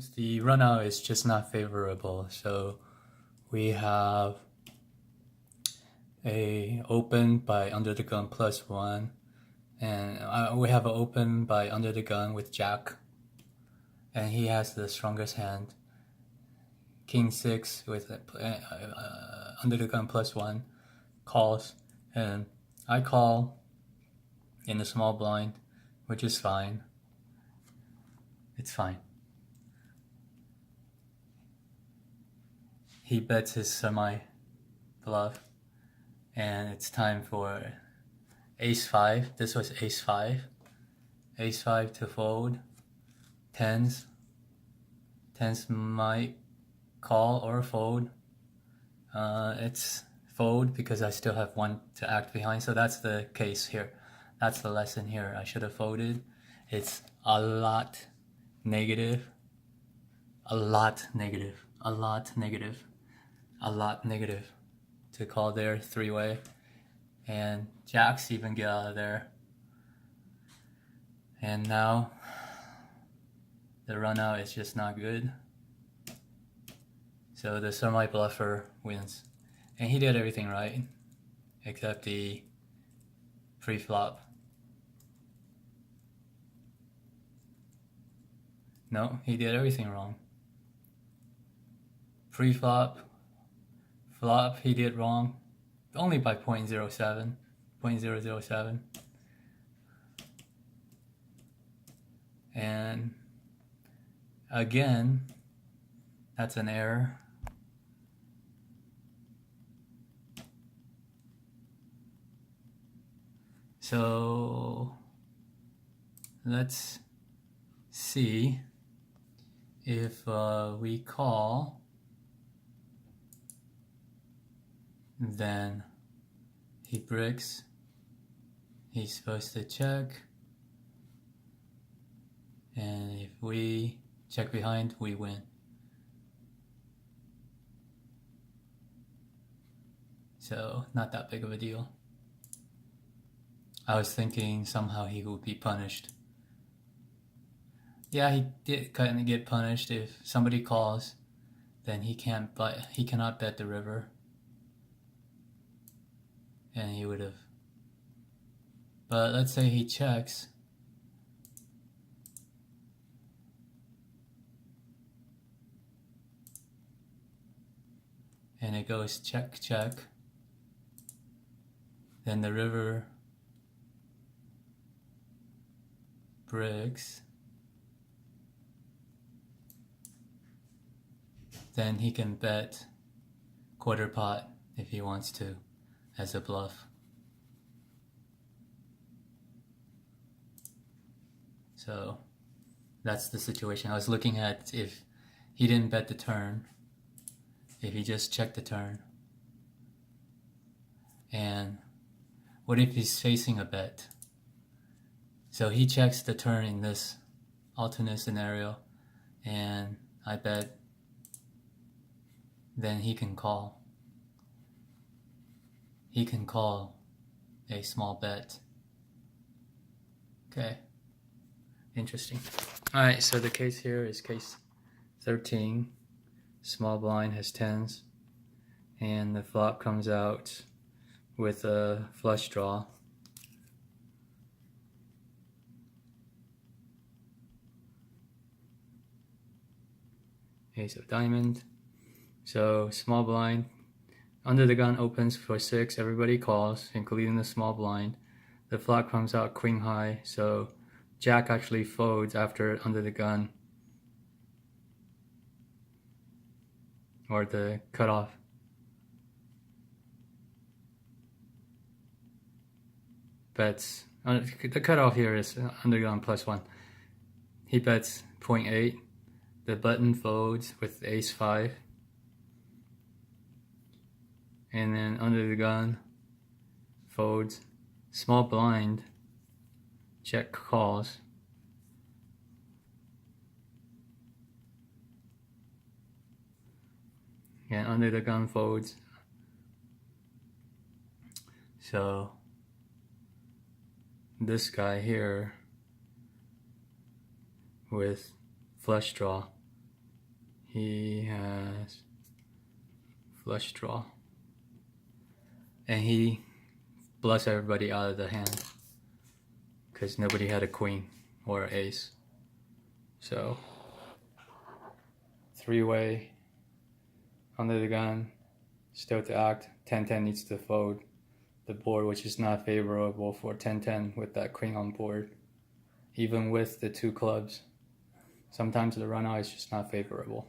The runout is just not favorable, so we have a open by under the gun +1, and we have an open by under the gun with Jack, and he has the strongest hand. King 6 with under the gun +1 calls, and I call in the small blind, which is fine. It's fine. He bets his semi bluff, and it's time for ace 5. This was ace 5. Ace 5 to fold. Tens. Tens might call or fold. It's fold because I still have one to act behind, so that's the case here. That's the lesson here. I should have folded. It's a lot negative. A lot negative. A lot negative. A lot negative to call there three-way, and jacks even get out of there, and now the run out is just not good, so the semi bluffer wins, and he did everything right except the pre-flop. No, he did everything wrong. Pre-flop, flop, he did wrong, only by 0.07, 0.007. And again, that's an error. So let's see if we call, then he bricks. He's supposed to check, and if we check behind, we win. So not that big of a deal. I was thinking somehow he would be punished. Yeah, he did kind of get punished. If somebody calls, then he cannot bet the river, and he would have. But let's say he checks. And it goes check, check. Then the river bricks. Then he can bet quarter pot if he wants to as a bluff. So that's the situation. I was looking at if he didn't bet the turn, if he just checked the turn, and what if he's facing a bet? So he checks the turn in this alternate scenario, and I bet, then he can call. He can call a small bet. Okay, interesting. Alright, so the case here is case 13. Small blind has tens, and the flop comes out with a flush draw. Ace of diamond. So small blind, under the gun opens for 6, everybody calls, including the small blind. The flop comes out queen high, so Jack actually folds after under the gun, or the cutoff. Bets, the cutoff here is under gun +1. He bets 0.8. The button folds with ace 5. And then under the gun folds. Small blind, check calls. And under the gun folds. So this guy here with flush draw he has flush draw. And he bluffs everybody out of the hand because nobody had a queen or an ace. So, three-way, under the gun, still to act. 10-10 needs to fold the board, which is not favorable for 10-10 with that queen on board. Even with the two clubs, sometimes the run out is just not favorable.